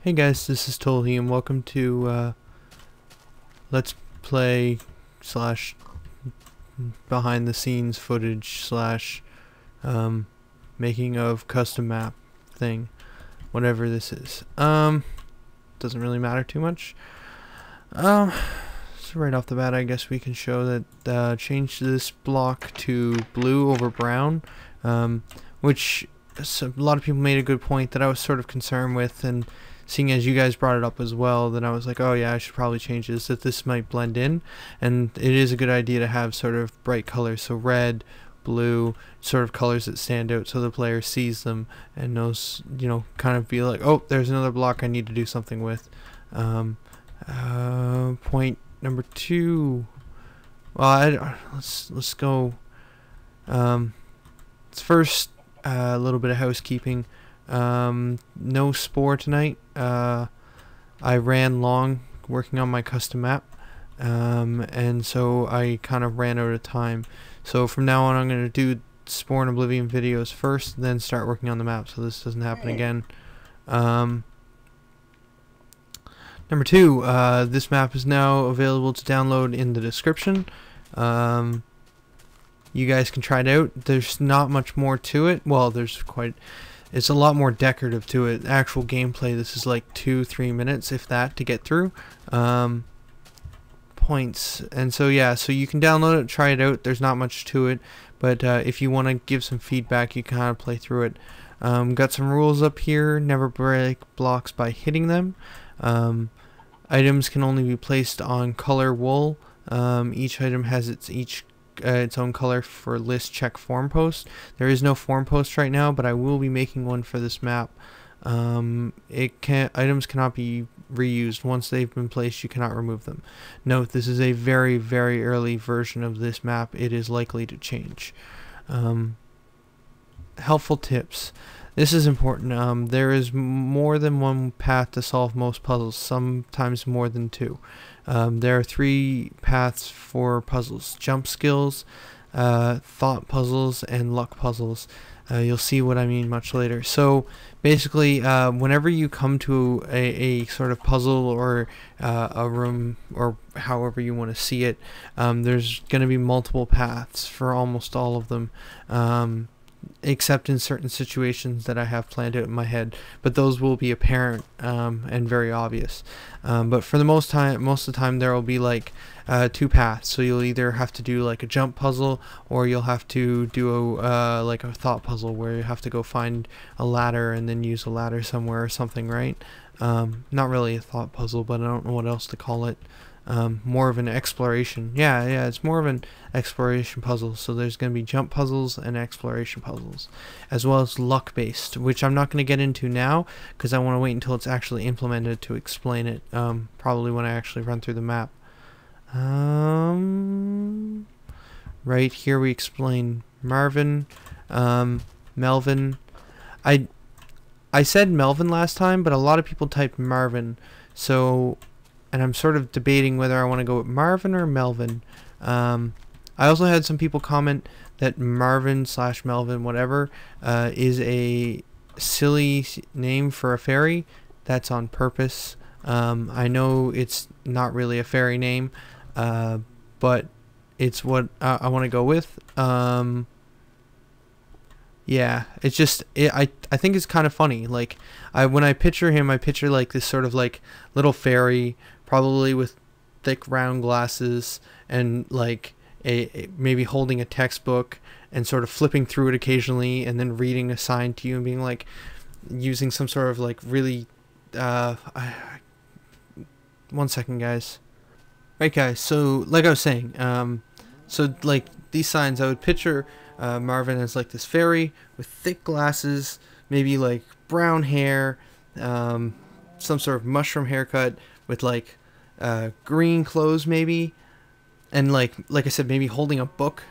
Hey guys, this is Tolhe and welcome to Let's Play slash behind the scenes footage slash making of custom map thing, whatever this is. Doesn't really matter too much. So right off the bat I guess we can show that change this block to blue over brown, which a lot of people made a good point that I was sort of concerned with, and seeing as you guys brought it up as well, then I was like, oh yeah, I should probably change this, that this might blend in. And it is a good idea to have sort of bright colors, so red, blue, sort of colors that stand out so the player sees them and knows, you know, kind of be like, oh, there's another block I need to do something with. Point number 2. Well, let's go. It's first a little bit of housekeeping. No Spore tonight. I ran long working on my custom map, and so I kind of ran out of time. So from now on I'm going to do Spore and Oblivion videos first, then start working on the map so this doesn't happen again. Number 2, this map is now available to download in the description. You guys can try it out. There's not much more to it. Well, it's a lot more decorative to it. Actual gameplay, this is like 2-3 minutes, if that, to get through. Points. And so yeah, so you can download it, try it out. There's not much to it, but if you want to give some feedback, you can kind of play through it. Got some rules up here. Never break blocks by hitting them. Items can only be placed on color wool. Each item has its own color for list check form post. There is no form post right now, but I will be making one for this map. Items cannot be reused. Once they've been placed, you cannot remove them. Note, this is a very, very early version of this map. It is likely to change. Helpful tips. This is important. There is more than one path to solve most puzzles, sometimes more than 2. There are 3 paths for puzzles: jump skills, thought puzzles, and luck puzzles. You'll see what I mean much later. So basically, whenever you come to a sort of puzzle or a room, or however you want to see it, there's going to be multiple paths for almost all of them. Except in certain situations that I have planned out in my head, but those will be apparent and very obvious. But for the most of the time there will be like 2 paths, so you'll either have to do like a jump puzzle, or you'll have to do like a thought puzzle where you have to go find a ladder and then use a ladder somewhere or something, right? Not really a thought puzzle, but I don't know what else to call it. More of an exploration. Yeah, it's more of an exploration puzzle. So there's going to be jump puzzles and exploration puzzles, as well as luck based, which I'm not going to get into now because I want to wait until it's actually implemented to explain it, probably when I actually run through the map. Right here we explain Marvin, Melvin. I said Melvin last time, but a lot of people typed Marvin, and I'm sort of debating whether I want to go with Marvin or Melvin. I also had some people comment that Marvin / Melvin, whatever, is a silly name for a fairy. That's on purpose. I know it's not really a fairy name, but it's what I want to go with. Yeah, it's just, I think it's kind of funny. Like, when I picture him, I picture like this sort of like little fairy, probably with thick round glasses, and like maybe holding a textbook and sort of flipping through it occasionally, and then reading a sign to you and being like, using some sort of like really, 1 second guys. Right guys, so like I was saying, so like these signs, I would picture Marvin as like this fairy with thick glasses, maybe like brown hair, some sort of mushroom haircut, with like green clothes maybe, and like I said, maybe holding a book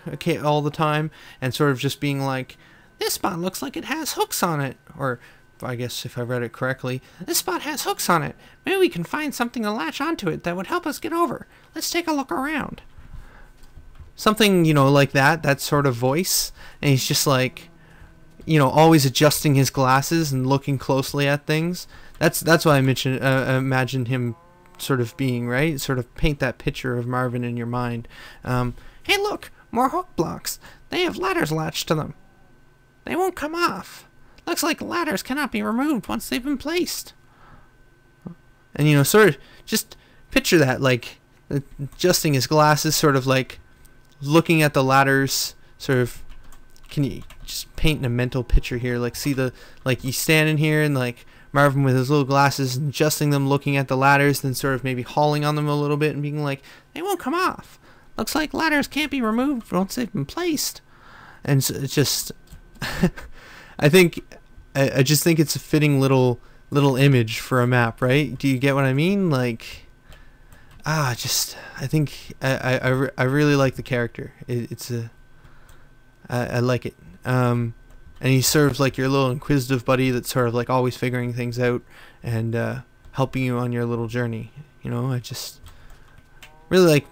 all the time, and sort of just being like, this spot looks like it has hooks on it, or I guess if I read it correctly, this spot has hooks on it. Maybe we can find something to latch onto it that would help us get over. Let's take a look around. Something, you know, like that sort of voice. And he's just like, always adjusting his glasses and looking closely at things. That's what I mentioned. Imagine him sort of being, right. Sort of paint that picture of Marvin in your mind. Hey, look, more hook blocks. They have ladders latched to them. They won't come off. Looks like ladders cannot be removed once they've been placed. And sort of just picture that, like adjusting his glasses, sort of like looking at the ladders. Sort of, can you just paint a mental picture here? Like, see like you standing here and like Marvin with his little glasses and adjusting them, looking at the ladders, then sort of maybe hauling on them a little bit and being like, they won't come off. Looks like ladders can't be removed once they've been placed. And so it's just, I just think it's a fitting little image for a map, right? Do you get what I mean? Like, I think I really like the character. I like it. And he serves like your little inquisitive buddy that's sort of like always figuring things out and helping you on your little journey. I just really like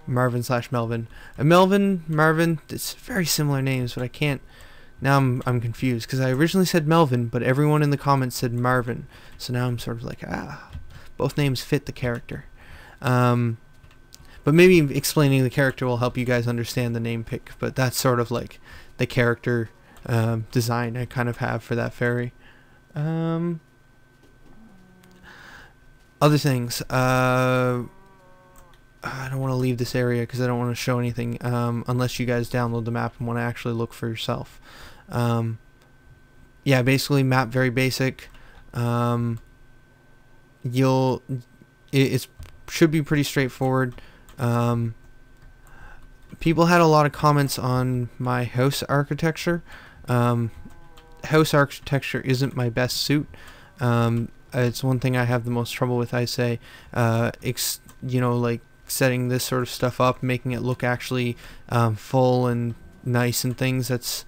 Marvin/Melvin. Marvin, it's very similar names, but I can't. Now I'm confused because I originally said Melvin, but everyone in the comments said Marvin. So now I'm sort of like, both names fit the character. But maybe explaining the character will help you guys understand the name pick. But that's sort of like the character design I kind of have for that fairy. Other things. I don't want to leave this area because I don't want to show anything unless you guys download the map and want to actually look for yourself. Yeah, basically map very basic. It should be pretty straightforward. People had a lot of comments on my house architecture. House architecture isn't my best suit. It's one thing I have the most trouble with. I say, like setting this sort of stuff up, making it look actually full and nice and things. That's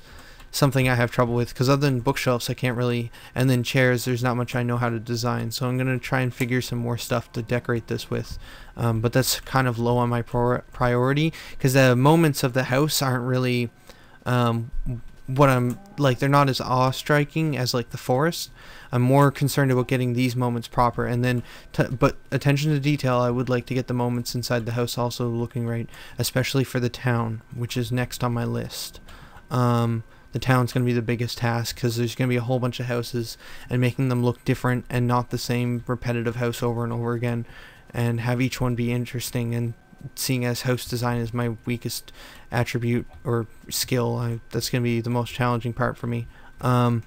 something I have trouble with, because other than bookshelves I can't really, and then chairs, there's not much I know how to design. So I'm gonna try and figure some more stuff to decorate this with, but that's kind of low on my priority, because the moments of the house aren't really what I'm like. They're not as awe-striking as like the forest. I'm more concerned about getting these moments proper, and then but attention to detail, I would like to get the moments inside the house also looking right, especially for the town, which is next on my list. The town's going to be the biggest task, because there's going to be a whole bunch of houses, and making them look different and not the same repetitive house over and over again, and have each one be interesting. And seeing as house design is my weakest attribute or skill, that's going to be the most challenging part for me. But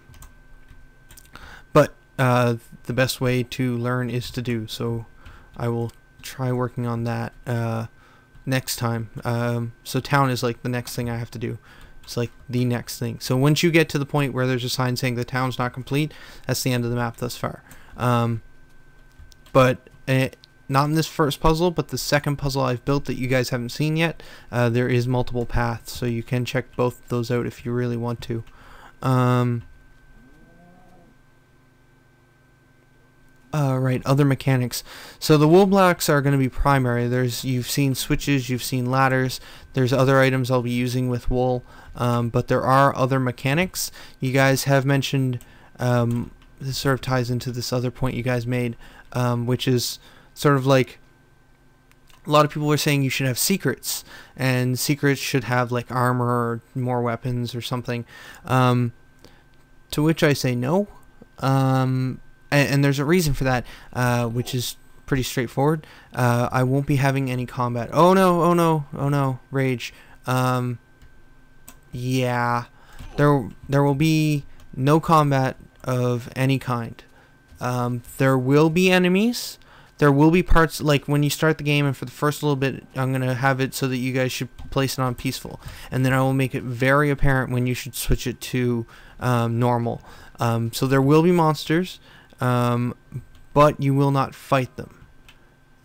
the best way to learn is to do, so I will try working on that next time. So town is like the next thing I have to do. It's like the next thing. So once you get to the point where there's a sign saying the town's not complete, that's the end of the map thus far. But not in this first puzzle, but the second puzzle I've built that you guys haven't seen yet, there is multiple paths, so you can check both of those out if you really want to. Right, other mechanics. So the wool blocks are going to be primary. You've seen switches, you've seen ladders. There's other items I'll be using with wool, but there are other mechanics. You guys have mentioned, this sort of ties into this other point you guys made, which is sort of like, a lot of people were saying you should have secrets, and secrets should have like armor or more weapons or something, to which I say no. And there's a reason for that, which is pretty straightforward. I won't be having any combat. Oh no, oh no, oh no, rage. Yeah, there will be no combat of any kind. There will be enemies. There will be parts, like when you start the game, and for the first little bit, I'm going to have it so that you guys should place it on peaceful. And then I will make it very apparent when you should switch it to normal. So there will be monsters. But you will not fight them.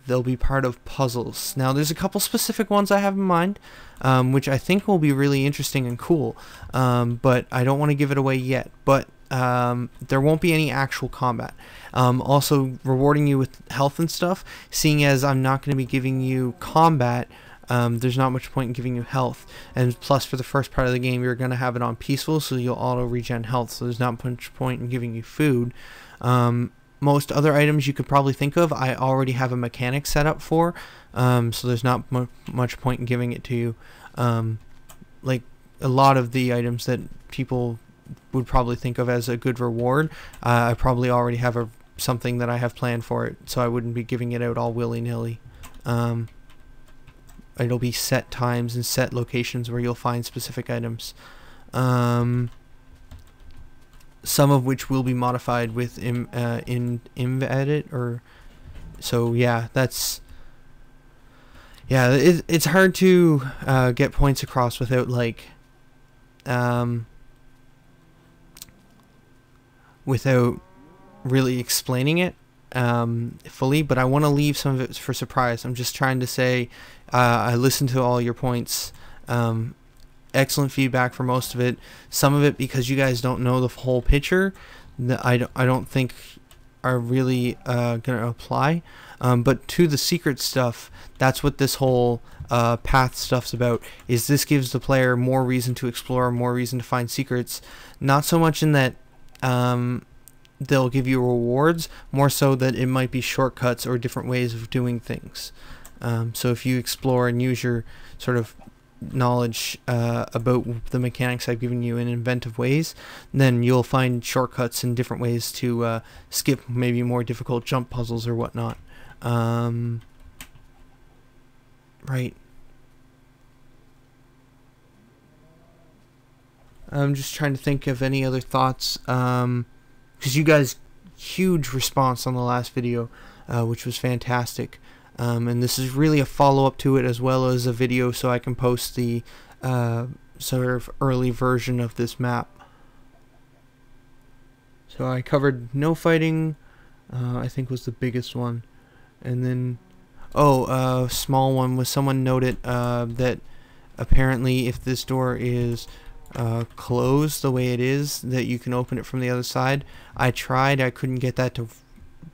They'll be part of puzzles. Now, there's a couple specific ones I have in mind, which I think will be really interesting and cool, but I don't want to give it away yet. But there won't be any actual combat. Also, rewarding you with health and stuff, seeing as I'm not going to be giving you combat, there's not much point in giving you health. And plus, for the first part of the game, you're going to have it on peaceful, so you'll auto regen health, so there's not much point in giving you food. Most other items you could probably think of, I already have a mechanic set up for, so there's not much point in giving it to you. Like a lot of the items that people would probably think of as a good reward, I probably already have something that I have planned for it, so I wouldn't be giving it out all willy-nilly. It'll be set times and set locations where you'll find specific items. Some of which will be modified with in InvEdit, or so yeah, it's hard to get points across without like without really explaining it fully, but I want to leave some of it for surprise. I'm just trying to say I listened to all your points. Excellent feedback for most of it. Some of it, because you guys don't know the whole picture, that I don't think are really gonna apply. But to the secret stuff, that's what this whole path stuff's about. Is this gives the player more reason to explore, more reason to find secrets. Not so much in that they'll give you rewards, more so that it might be shortcuts or different ways of doing things. So if you explore and use your sort of knowledge about the mechanics I've given you in inventive ways, then you'll find shortcuts and different ways to skip maybe more difficult jump puzzles or whatnot. Right. I'm just trying to think of any other thoughts, because you guys, huge response on the last video, which was fantastic. And this is really a follow-up to it, as well as a video so I can post the sort of early version of this map. So I covered no fighting, I think was the biggest one. And then, a small one was someone noted that apparently if this door is closed the way it is, that you can open it from the other side. I tried, I couldn't get that to,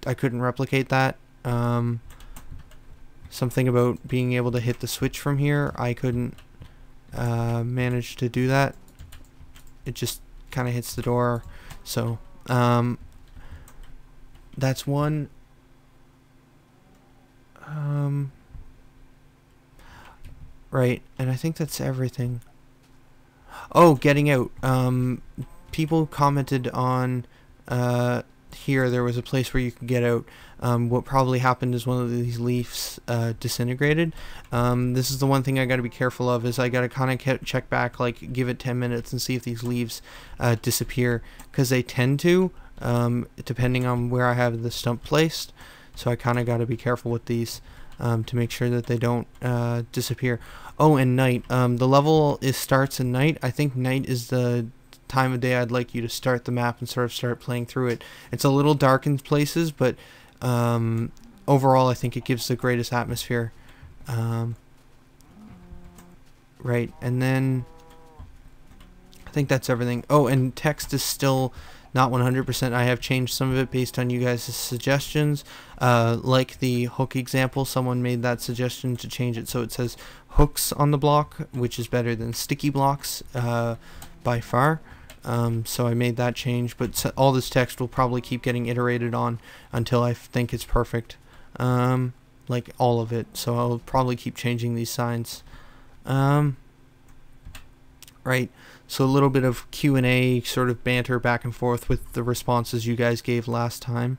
I couldn't replicate that. Something about being able to hit the switch from here, I couldn't manage to do that. It just kind of hits the door. So that's one. Right, and I think that's everything. Oh, getting out. People commented on here there was a place where you could get out. What probably happened is one of these leaves disintegrated. This is the one thing I got to be careful of, is I got to kind of check back, like give it 10 minutes and see if these leaves disappear, because they tend to, depending on where I have the stump placed. So I kind of got to be careful with these to make sure that they don't disappear. Oh, and night. The level starts at night. I think night is the time of day I'd like you to start the map and sort of start playing through it. It's a little dark in places, but overall I think it gives the greatest atmosphere. Right, and then I think that's everything. Oh, and text is still not 100%. I have changed some of it based on you guys' suggestions. Like the hook example, someone made that suggestion to change it so it says hooks on the block, which is better than sticky blocks by far. So I made that change, but all this text will probably keep getting iterated on until I think it's perfect, like all of it. So I'll probably keep changing these signs. Right, so a little bit of Q&A, sort of banter back and forth with the responses you guys gave last time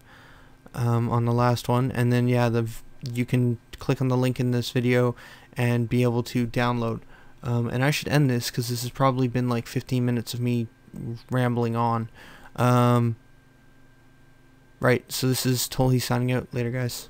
on the last one. And then yeah, you can click on the link in this video and be able to download. And I should end this because this has probably been like 15 minutes of me rambling on. Right, so this is Tolhe signing out. Later, guys.